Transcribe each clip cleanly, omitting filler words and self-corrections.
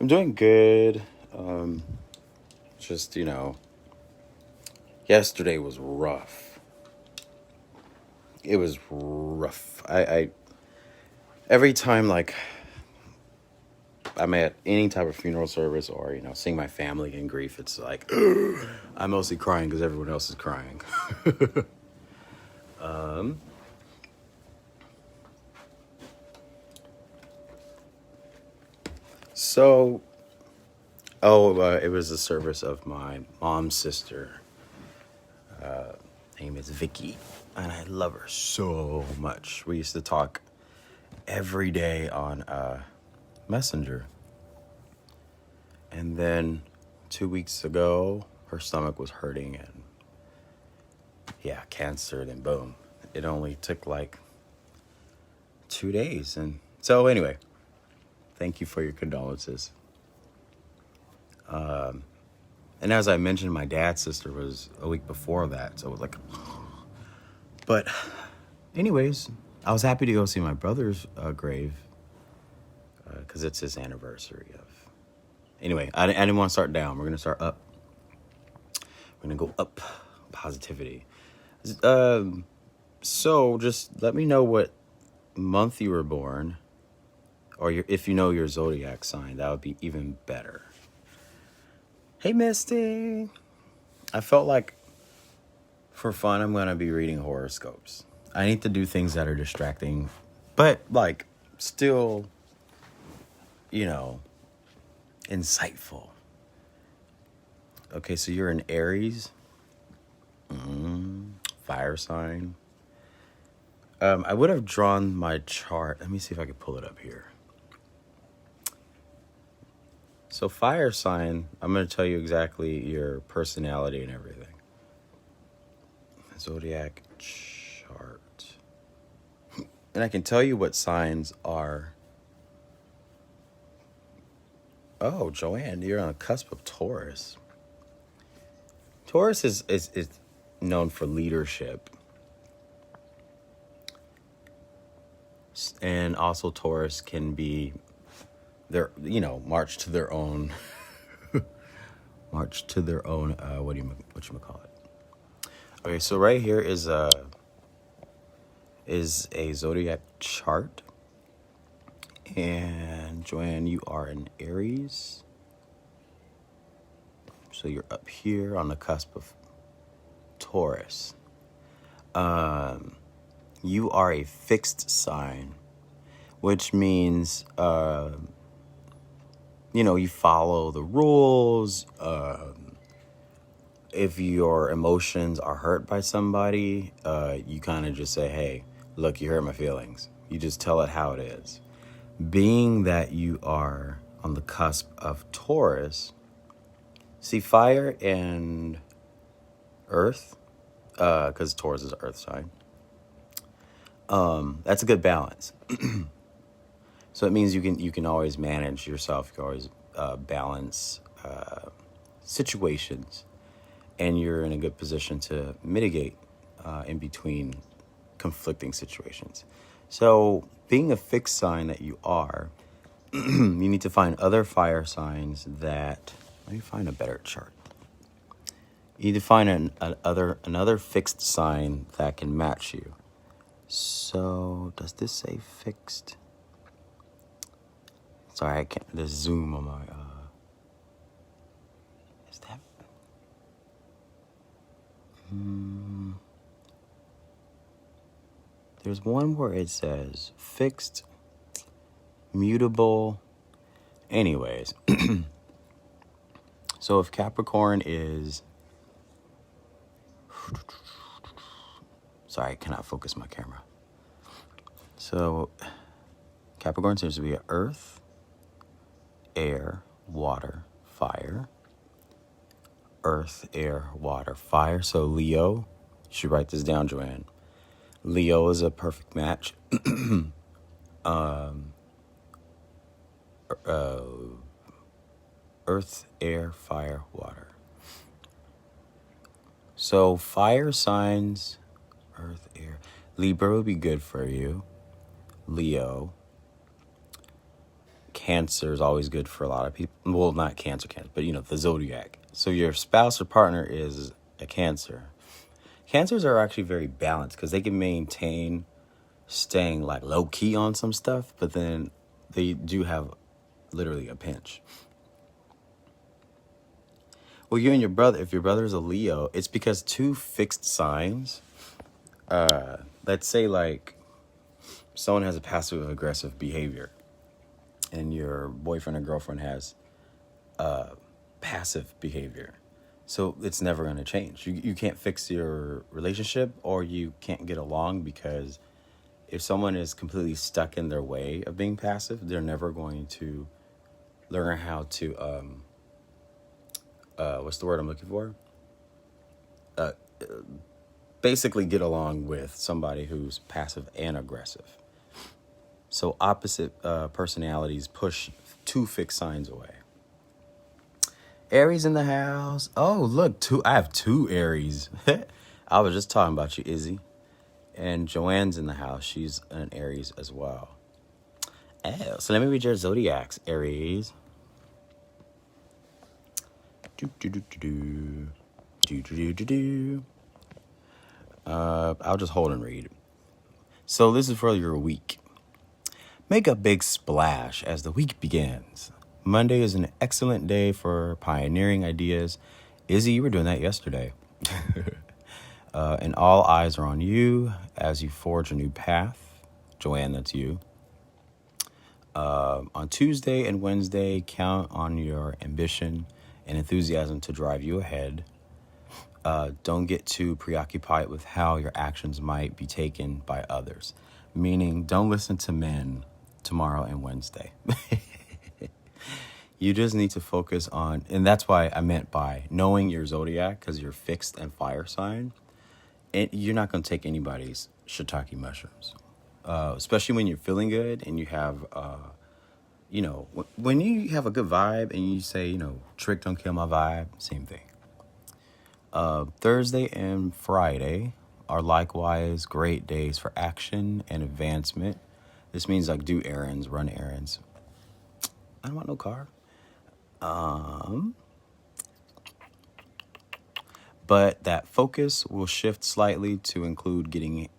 I'm doing good. Just, yesterday was rough. It was rough. I every time like I'm at any type of funeral service or, seeing my family in grief, it's like I'm mostly crying because everyone else is crying. um, so, it was a service of my mom's sister. Her name is Vicky, and I love her so much. We used to talk every day on Messenger. And then 2 weeks ago, her stomach was hurting and yeah, cancer, then boom. It only took like 2 days. And so anyway, thank you for your condolences. And as I mentioned, my dad's sister was a week before that. So it was like, but anyways, I was happy to go see my brother's grave because it's his anniversary of. Anyway, I didn't want to start down. We're going to start up. We're going to go up. Positivity. So just let me know what month you were born, or if you know your zodiac sign. That would be even better. Hey, Misty. I felt like for fun, I'm going to be reading horoscopes. I need to do things that are distracting, but like still, insightful. Okay, so you're an Aries. Fire sign. I would have drawn my chart. Let me see if I can pull it up here. So fire sign, I'm going to tell you exactly your personality and everything. Zodiac chart. And I can tell you what signs are. Oh, Joanne, you're on the cusp of Taurus. Taurus is known for leadership. And also Taurus can be march to their own what you call it. Okay, so right here is a zodiac chart. And Joanne, you are an Aries. So you're up here on the cusp of Taurus. You are a fixed sign, which means, you follow the rules. If your emotions are hurt by somebody, you kind of just say, hey, look, you hurt my feelings. You just tell it how it is. Being that you are on the cusp of Taurus, see, fire and earth, because Taurus is an earth sign, that's a good balance. So it means you can always manage yourself. You can always balance situations, and you're in a good position to mitigate in between conflicting situations. So being a fixed sign that you are, you need to find other fire signs that. Let me find a better chart. You need to find another fixed sign that can match you. So does this say fixed? Sorry, I can't. There's zoom on my. Is that? There's one where it says fixed, mutable. Anyways, so if Capricorn is. Sorry, I cannot focus my camera. So Capricorn seems to be earth, air, water, fire. Earth, air, water, fire. So Leo, you should write this down, Joanne. Leo is a perfect match. Earth, air, fire, water. So fire signs, earth, air. Libra would be good for you. Leo. Cancer is always good for a lot of people. Well, not cancer, but the zodiac. So your spouse or partner is a Cancer. Cancers are actually very balanced because they can maintain staying like low key on some stuff, but then they do have literally a pinch. Well, you and your brother, if your brother is a Leo, it's because two fixed signs, let's say like someone has a passive aggressive behavior and your boyfriend or girlfriend has passive behavior. So it's never going to change. You can't fix your relationship, or you can't get along, because if someone is completely stuck in their way of being passive, they're never going to learn how to, what's the word I'm looking for? Basically get along with somebody who's passive and aggressive. So opposite personalities push two fixed signs away. Aries in the house. Oh, look, I have two Aries. I was just talking about you, Izzy. And Joanne's in the house. She's an Aries as well. Oh, so let me read your zodiacs, Aries. I'll just hold and read. So this is for your week. Make a big splash as the week begins. Monday is an excellent day for pioneering ideas. Izzy, you were doing that yesterday. And all eyes are on you as you forge a new path. Joanne, that's you. On Tuesday and Wednesday, count on your ambition and enthusiasm to drive you ahead. Don't get too preoccupied with how your actions might be taken by others. Meaning, don't listen to men tomorrow and Wednesday. You just need to focus on, and that's why I meant by knowing your zodiac, because you're fixed and fire sign, and you're not going to take anybody's shiitake mushrooms, especially when you're feeling good and you have, when you have a good vibe and you say, trick don't kill my vibe, same thing. Thursday and Friday are likewise great days for action and advancement. This means like do errands, run errands. I don't want no car. But that focus will shift slightly to include getting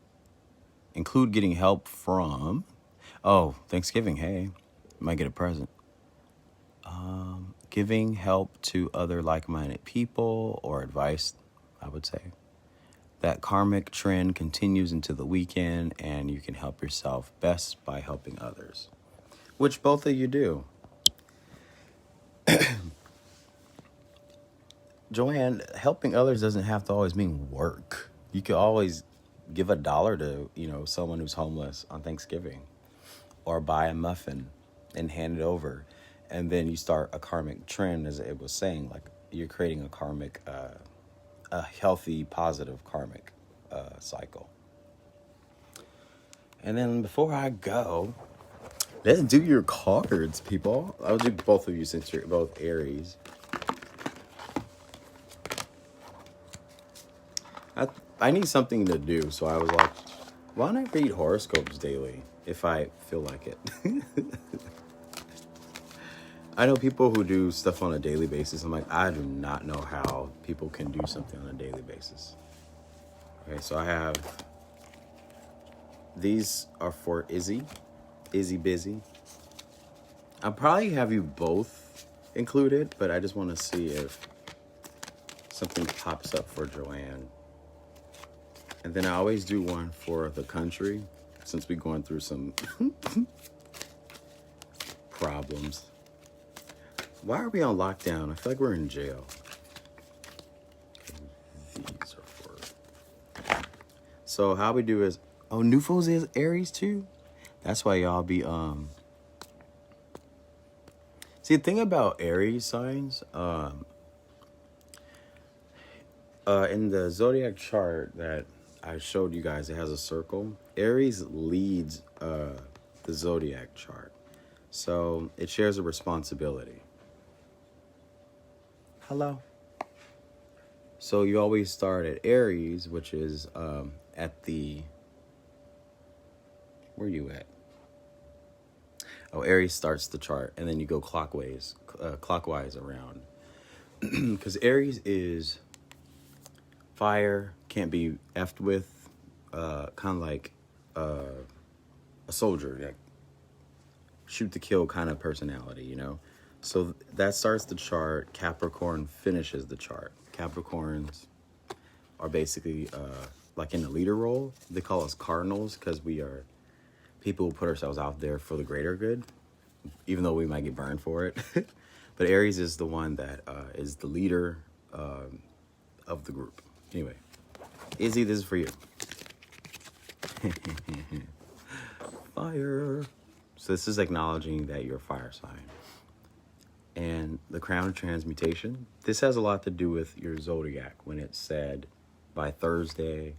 help from, Thanksgiving. Hey, might get a present. Giving help to other like-minded people or advice, I would say. That karmic trend continues into the weekend, and you can help yourself best by helping others, which both of you do. Joanne, helping others doesn't have to always mean work. You could always give $1 to, someone who's homeless on Thanksgiving, or buy a muffin and hand it over. And then you start a karmic trend, as it was saying, like you're creating a karmic, a healthy, positive karmic cycle. And then before I go, let's do your cards, people. I'll do both of you since you're both Aries. I need something to do, so I was like, why don't I read horoscopes daily if I feel like it? I know people who do stuff on a daily basis. I'm like, I do not know how people can do something on a daily basis. Okay, so I have, these are for Izzy Busy. I'll probably have you both included, but I just want to see if something pops up for Joanne. And then I always do one for the country, since we're going through some problems. Why are we on lockdown? I feel like we're in jail. These are for... So how we do is... Oh, Nufos is Aries too? That's why y'all be... See, the thing about Aries signs... in the zodiac chart that I showed you guys, it has a circle. Aries leads the zodiac chart. So it shares a responsibility. Hello. So you always start at Aries, which is at the... Where are you at? Oh, Aries starts the chart, and then you go clockwise around. Because Aries is fire, can't be effed with, kind of like a soldier, like shoot to kill kind of personality, you know? So that starts the chart. Capricorn finishes the chart. Capricorns are basically like in the leader role. They call us cardinals because we are people who put ourselves out there for the greater good, even though we might get burned for it. But Aries is the one that is the leader of the group. Anyway, Izzy, this is for you. Fire. So this is acknowledging that you're a fire sign. And the crown of transmutation, this has a lot to do with your zodiac. When it said by Thursday,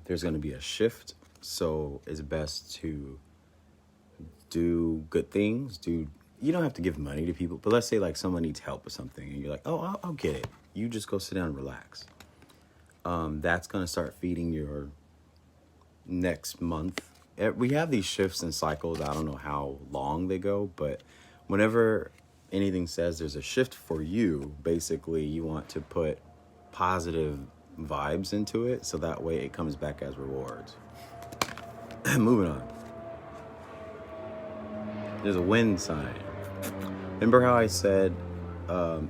there's going to be a shift. So it's best to do good things. You don't have to give money to people, but let's say like someone needs help with something and you're like, oh, I'll get it. You just go sit down and relax. That's going to start feeding your next month. We have these shifts and cycles. I don't know how long they go, but whenever anything says there's a shift for you, basically you want to put positive vibes into it so that way it comes back as rewards. Moving on. There's a wind sign. Remember how I said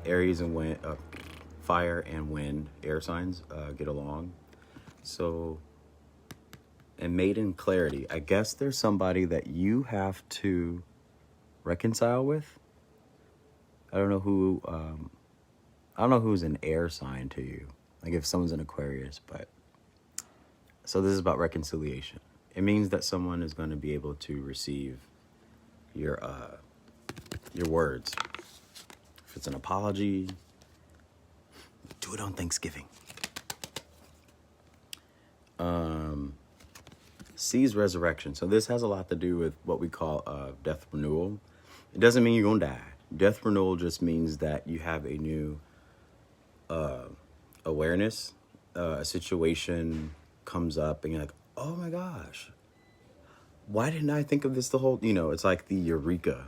Aries and wind, fire and wind, air signs get along? So, and maiden clarity. I guess there's somebody that you have to reconcile with. I don't know who's an air sign to you. Like if someone's an Aquarius, but so this is about reconciliation. It means that someone is going to be able to receive your words. If it's an apology, do it on Thanksgiving. C's resurrection. So this has a lot to do with what we call death renewal. It doesn't mean you're going to die. Death renewal just means that you have a new awareness. A situation comes up and you're like, oh my gosh, why didn't I think of this the whole, it's like the eureka.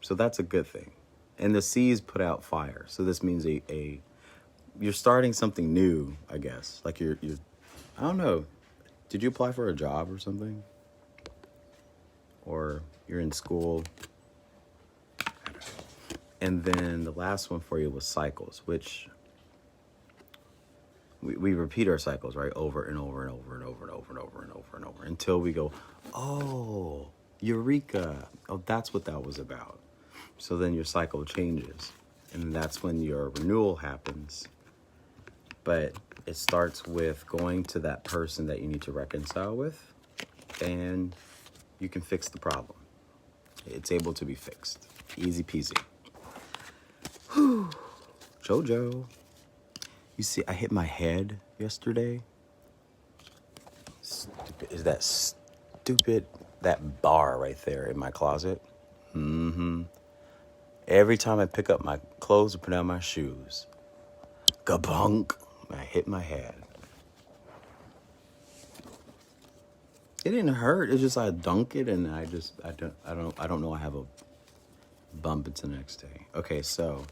So that's a good thing. And the C's put out fire. So this means you're starting something new, I guess. Like you're I don't know. Did you apply for a job or something? Or you're in school? I don't know. And then the last one for you was cycles, which we repeat our cycles, right? Over and over and over and over and over and over and over and over until we go, oh, eureka. Oh, that's what that was about. So then your cycle changes. And that's when your renewal happens. But it starts with going to that person that you need to reconcile with, and you can fix the problem. It's able to be fixed. Easy peasy. Whew. Jojo. You see, I hit my head yesterday. Stupid. Is that stupid? That bar right there in my closet? Mm-hmm. Every time I pick up my clothes or put on my shoes, kabunk, I hit my head. It didn't hurt. It's just I dunk it and I don't know. I have a bump into the next day. Okay, so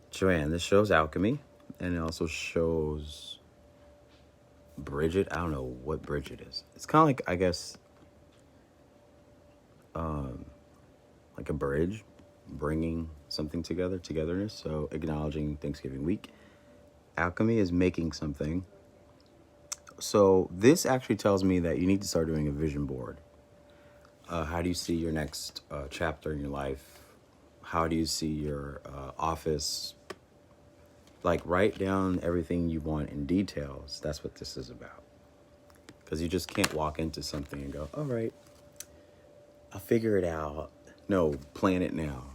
Joanne, this shows alchemy, and it also shows Bridget. I don't know what Bridget is. It's kind of like, I guess, like a bridge, bringing something together, togetherness. So acknowledging Thanksgiving week. Alchemy is making something. So this actually tells me that you need to start doing a vision board. How do you see your next chapter in your life? How do you see your office? Like, write down everything you want in details. That's what this is about. Because you just can't walk into something and go, all right, I'll figure it out. No, plan it now.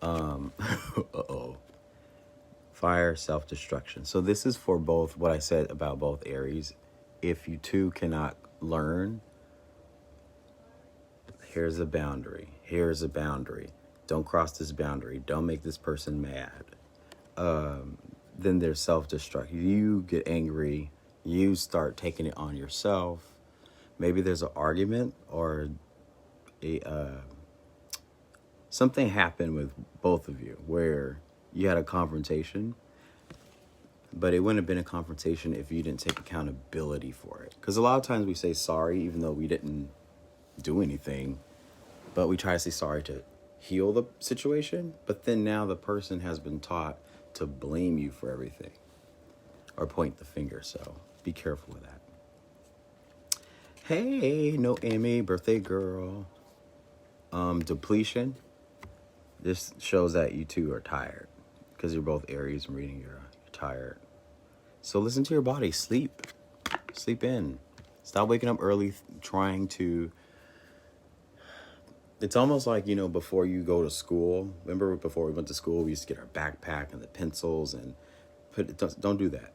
Uh-oh. Fire, self-destruction. So this is for both what I said about both Aries. If you two cannot learn, here's a boundary. Here's a boundary. Don't cross this boundary. Don't make this person mad. Then there's self-destruct. You get angry. You start taking it on yourself. Maybe there's an argument or a something happened with both of you where you had a confrontation, but it wouldn't have been a confrontation if you didn't take accountability for it. Because a lot of times we say sorry even though we didn't do anything, but we try to say sorry to heal the situation. But then now the person has been taught to blame you for everything or point the finger. So be careful with that. Hey, no Amy, birthday girl. Depletion. This shows that you two are tired because you're both Aries and reading you're tired. So listen to your body. Sleep in. Stop waking up early trying to. It's almost like, before you go to school. Remember before we went to school, we used to get our backpack and the pencils and don't do that.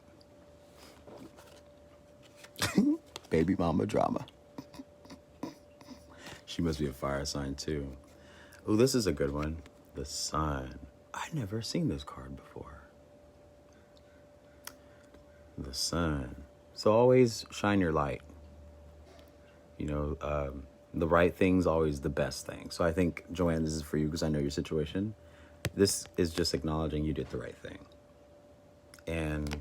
Baby mama drama. She must be a fire sign too. Oh, this is a good one. The Sun. I've never seen this card before. The Sun. So always shine your light. The right thing's always the best thing. So I think, Joanne, this is for you because I know your situation. This is just acknowledging you did the right thing. And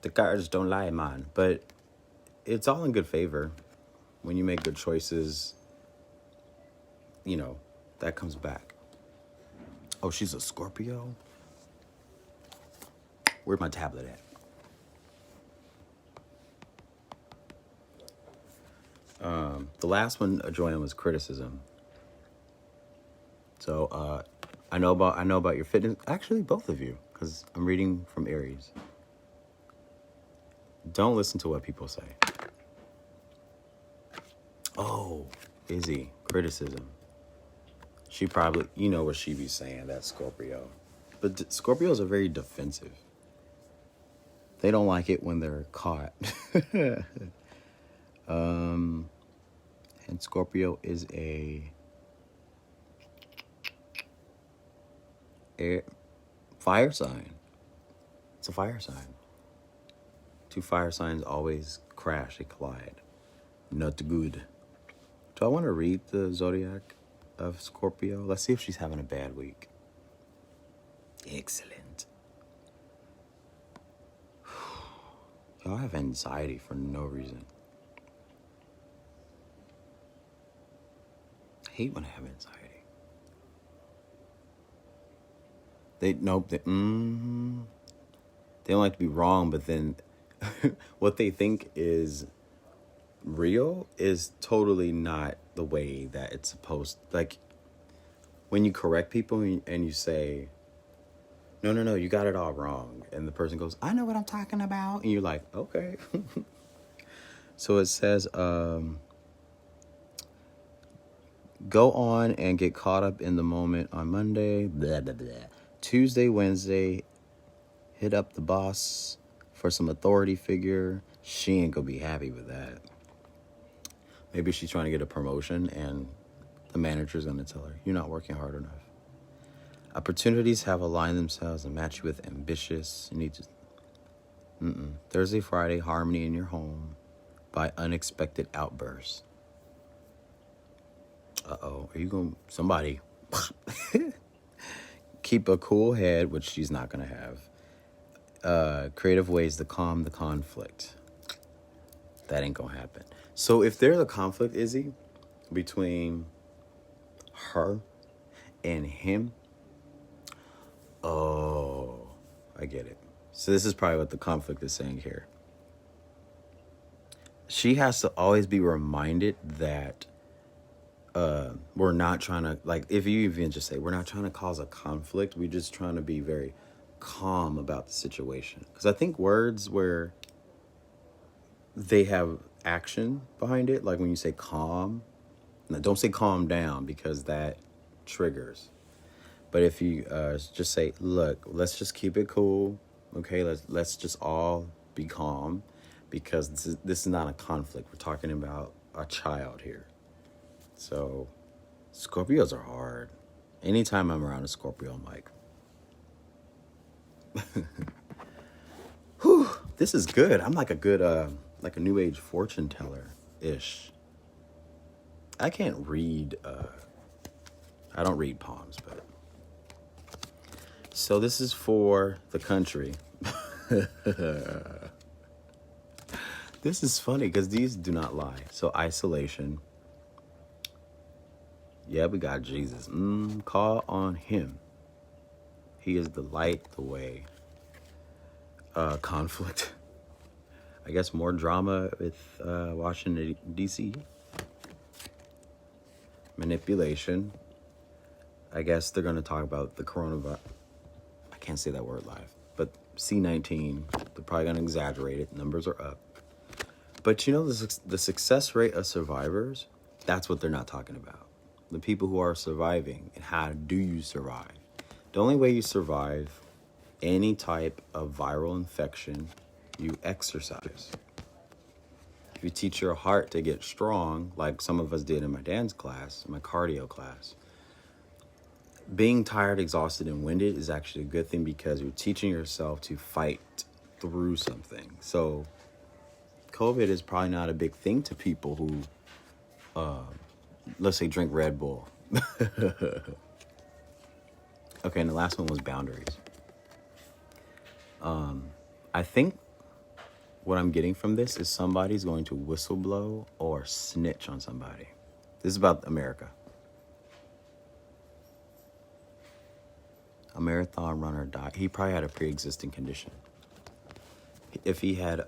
the cards don't lie, man. But it's all in good favor. When you make good choices, that comes back. Oh, she's a Scorpio? Where's my tablet at? The last one, Joanne, was criticism. So I know about your fitness. Actually, both of you, because I'm reading from Aries. Don't listen to what people say. Oh, Izzy, criticism. She probably, what she be saying, that Scorpio. But Scorpios are very defensive. They don't like it when they're caught. And Scorpio is a fire sign. It's a fire sign. Two fire signs always crash, they collide. Not good. Do I want to read the zodiac of Scorpio? Let's see if she's having a bad week. Excellent. Y'all have anxiety for no reason. I hate when I have anxiety. They don't like to be wrong, but then what they think is real is totally not the way that it's supposed. Like when you correct people and you say, no, you got it all wrong, and the person goes, I know what I'm talking about, and you're like, okay. So it says, go on and get caught up in the moment on Monday, blah, blah, blah. Tuesday, Wednesday, hit up the boss for some authority figure. She ain't gonna be happy with that. Maybe she's trying to get a promotion and the manager's gonna tell her, you're not working hard enough. Opportunities have aligned themselves and match you with ambitious. You need to. Thursday, Friday, harmony in your home by unexpected outbursts. Uh-oh, are you going to... Somebody. Keep a cool head, which she's not going to have. Creative ways to calm the conflict. That ain't going to happen. So if there's a conflict, Izzy, between her and him, oh, I get it. So this is probably what the conflict is saying here. She has to always be reminded that we're not trying to, like, if you even just say, we're not trying to cause a conflict. We're just trying to be very calm about the situation. Because I think words where they have action behind it, like when you say calm, now don't say calm down because that triggers. But if you just say, look, let's just keep it cool. Okay, let's just all be calm because this is not a conflict. We're talking about a child here. So Scorpios are hard. Anytime I'm around a Scorpio, I'm like, whew, this is good. I'm like a good, like a new age fortune teller. ish. I can't read. I don't read palms, but so this is for the country. This is funny because these do not lie. So isolation. Yeah, we got Jesus. Call on him. He is the light, the way. Conflict. I guess more drama with Washington, D.C. Manipulation. I guess they're going to talk about the coronavirus. I can't say that word live. But C-19, they're probably going to exaggerate it. Numbers are up. But you know, the success rate of survivors, that's what they're not talking about. The people who are surviving and how do you survive? The only way you survive any type of viral infection, you exercise. If you teach your heart to get strong, like some of us did in my dance class, my cardio class, being tired, exhausted, and winded is actually a good thing because you're teaching yourself to fight through something. So COVID is probably not a big thing to people who, let's say, drink Red Bull. Okay, and the last one was boundaries. I think what I'm getting from this is somebody's going to whistleblow or snitch on somebody. This is about America. A marathon runner died. He probably had a pre-existing condition. If he had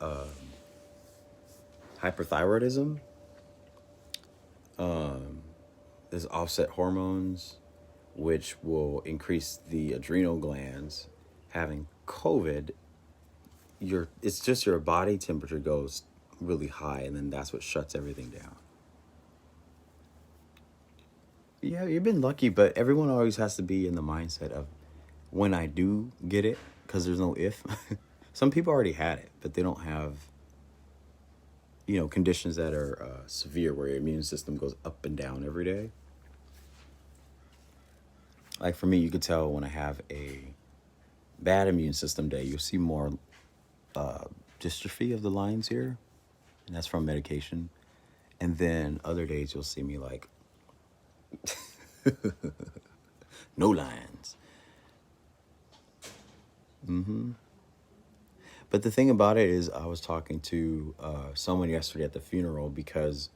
hyperthyroidism, there's offset hormones, which will increase the adrenal glands. Having COVID, it's just your body temperature goes really high, and then that's what shuts everything down. Yeah, you've been lucky, but everyone always has to be in the mindset of when I do get it, because there's no if. Some people already had it, but they don't have, conditions that are severe where your immune system goes up and down every day. Like for me, you could tell when I have a bad immune system day, you'll see more dystrophy of the lines here, and that's from medication. And then other days you'll see me like no lines. But the thing about it is I was talking to someone yesterday at the funeral because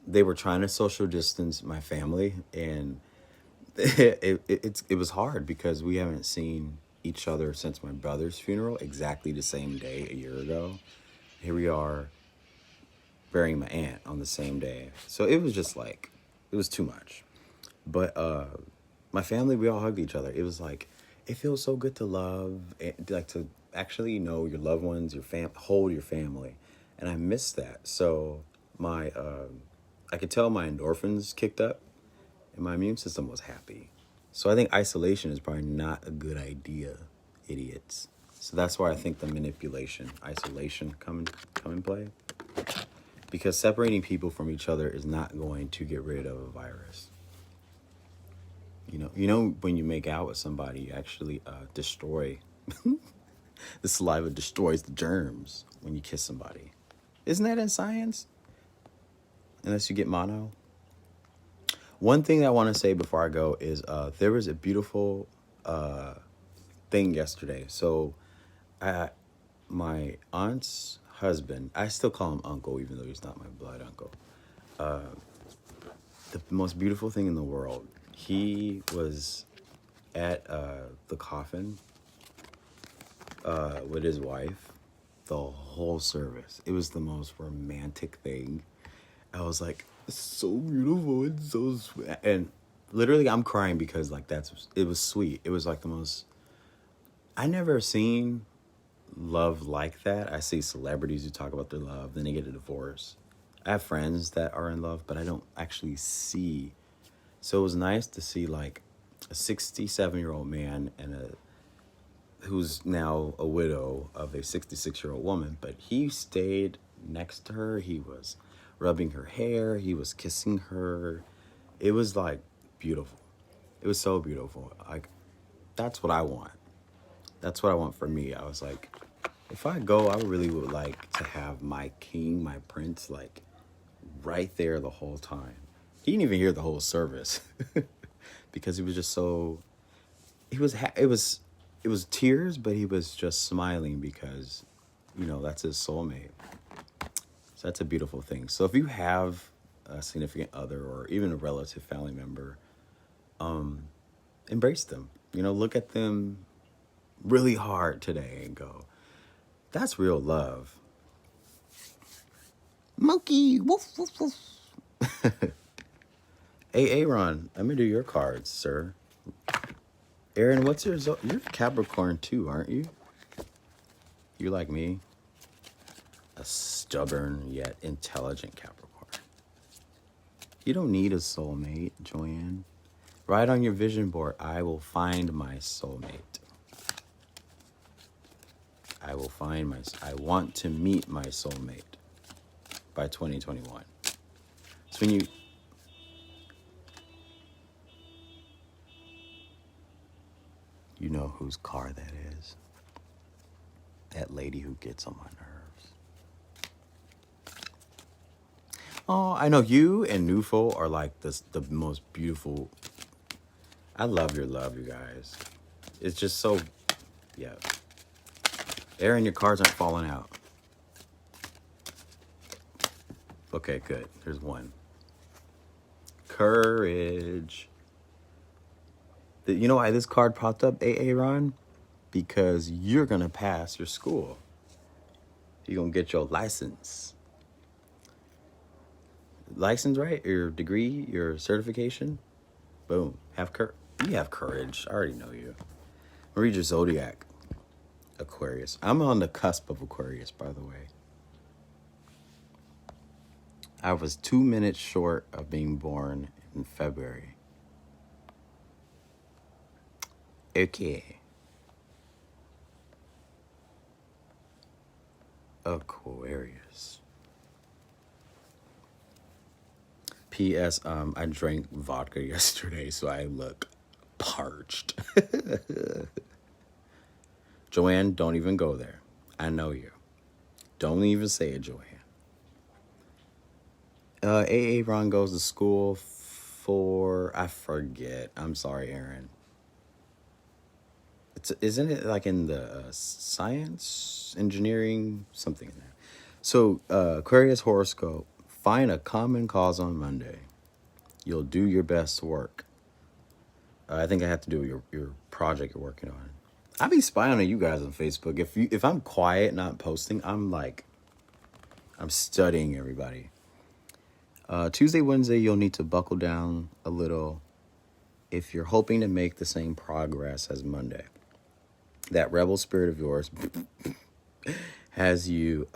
they were trying to social distance my family, and it was hard because we haven't seen each other since my brother's funeral, exactly the same day a year ago. Here we are burying my aunt on the same day. So it was just like, it was too much. But my family, we all hugged each other. It was like, it feels so good to love, like to actually know your loved ones, hold your family. And I miss that. So I could tell my endorphins kicked up and my immune system was happy. So I think isolation is probably not a good idea, idiots. So that's why I think the manipulation, isolation come in play. Because separating people from each other is not going to get rid of a virus. You know when you make out with somebody, you actually destroy, the saliva destroys the germs when you kiss somebody. Isn't that in science? Unless you get mono. One thing that I want to say before I go is there was a beautiful thing yesterday. So my aunt's husband, I still call him uncle even though he's not my blood uncle. The most beautiful thing in the world. He was at the coffin with his wife the whole service. It was the most romantic thing. I was like, it's so beautiful. It's so sweet. And literally I'm crying because like it was sweet. It was like the most, I never seen love like that. I see celebrities who talk about their love, then they get a divorce. I have friends that are in love, but I don't actually see. So it was nice to see like a 67-year-old man and who's now a widow of a 66-year-old woman, but he stayed next to her. He was rubbing her hair. He was kissing her. It was like beautiful. It was so beautiful. Like, that's what I want. That's what I want for me. I was like, if I go, I really would like to have my king, my prince, like right there the whole time. He didn't even hear the whole service because he was just so. It was tears, but he was just smiling because, that's his soulmate. So that's a beautiful thing. So if you have a significant other or even a relative family member, embrace them. Look at them really hard today and go, that's real love. Monkey, woof, woof, woof. Hey, Aaron, let me do your cards, sir. Aaron, what's your you're Capricorn too, aren't you? You're like me, a stubborn yet intelligent Capricorn. You don't need a soulmate, Joanne. Write on your vision board, I will find my soulmate. I want to meet my soulmate by 2021. So when you know whose car that is. That lady who gets on my nerves. Oh, I know you and Nufo are like the most beautiful. I love your love, you guys. It's just so, yeah. Aaron, your cards aren't falling out. Okay, good. There's one. Courage. You know why this card popped up, Aaron? Because you're going to pass your school. You're going to get your license. License, right? Your degree, your certification. Boom. You have courage. I already know you. Read your zodiac. Aquarius. I'm on the cusp of Aquarius, by the way. I was 2 minutes short of being born in February. Okay. Aquarius. P.S. I drank vodka yesterday, so I look parched. Joanne, don't even go there. I know you. Don't even say it, Joanne. Ron goes to school for, I forget. I'm sorry, Aaron. Isn't it like in the science, engineering, something in there? So, Aquarius horoscope, find a common cause on Monday. You'll do your best work. I think I have to do your project you're working on. I be spying on you guys on Facebook. If I'm quiet, not posting, I'm studying everybody. Tuesday, Wednesday, you'll need to buckle down a little if you're hoping to make the same progress as Monday. That rebel spirit of yours has you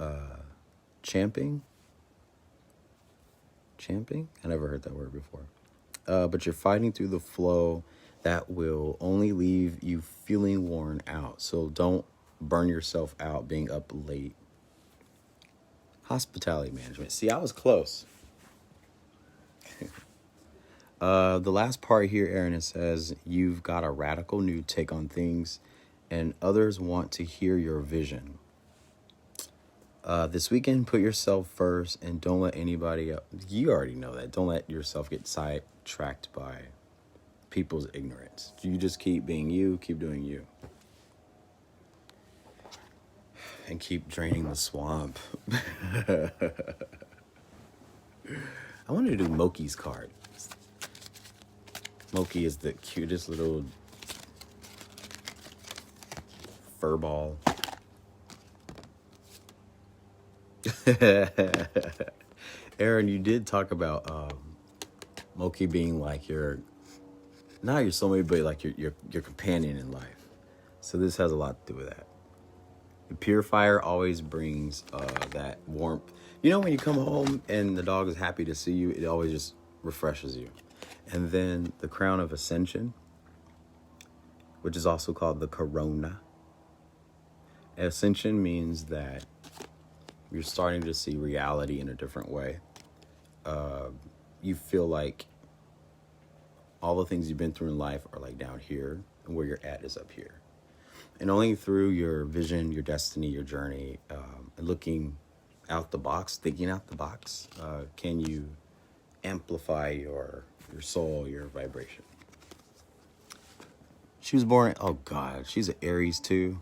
champing. Champing? I never heard that word before. But you're fighting through the flow that will only leave you feeling worn out. So don't burn yourself out being up late. Hospitality management. See, I was close. The last part here, Aaron, it says, you've got a radical new take on things and others want to hear your vision. This weekend, put yourself first and don't let anybody else. You already know that. Don't let yourself get sidetracked by people's ignorance. You just keep being you, keep doing you. And keep draining the swamp. I wanted to do Moki's card. Moki is the cutest little fur ball. Aaron, you did talk about Moki being like not your soulmate, but like your companion in life. So this has a lot to do with that. The purifier always brings that warmth. You know when you come home and the dog is happy to see you, it always just refreshes you. And then the crown of ascension, which is also called the corona. Ascension means that you're starting to see reality in a different way. You feel like all the things you've been through in life are like down here, and where you're at is up here. And only through your vision, your destiny, your journey, and looking out the box, thinking out the box? Can you amplify your soul, your vibration? She was born. Oh God, she's an Aries too.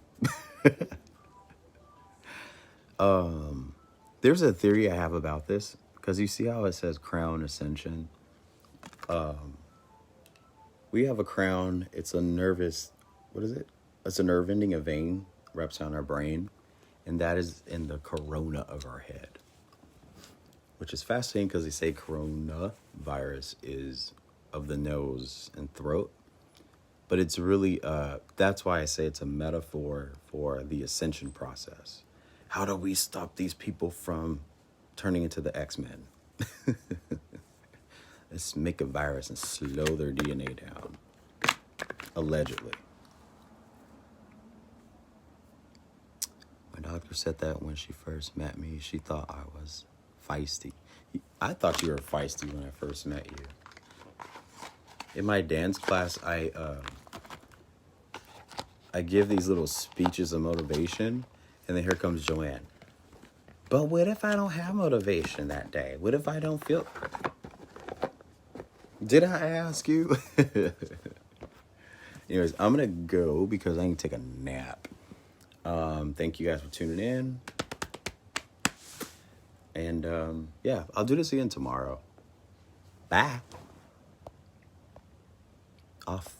There's a theory I have about this because you see how it says crown ascension. We have a crown. It's a nervous. What is it? It's a nerve ending, a vein wraps around our brain, and that is in the corona of our head, which is fascinating because they say coronavirus is of the nose and throat, but it's really that's why I say it's a metaphor for the ascension process. How do we stop these people from turning into the X-Men? Let's make a virus and slow their DNA down. Allegedly. My doctor said that when she first met me, she thought I was feisty. I thought you were feisty when I first met you. In my dance class, I give these little speeches of motivation, and then here comes Joanne. But what if I don't have motivation that day? What if I don't feel... Did I ask you? Anyways, I'm going to go because I need to take a nap. Thank you guys for tuning in. And yeah, I'll do this again tomorrow. Bye. Off.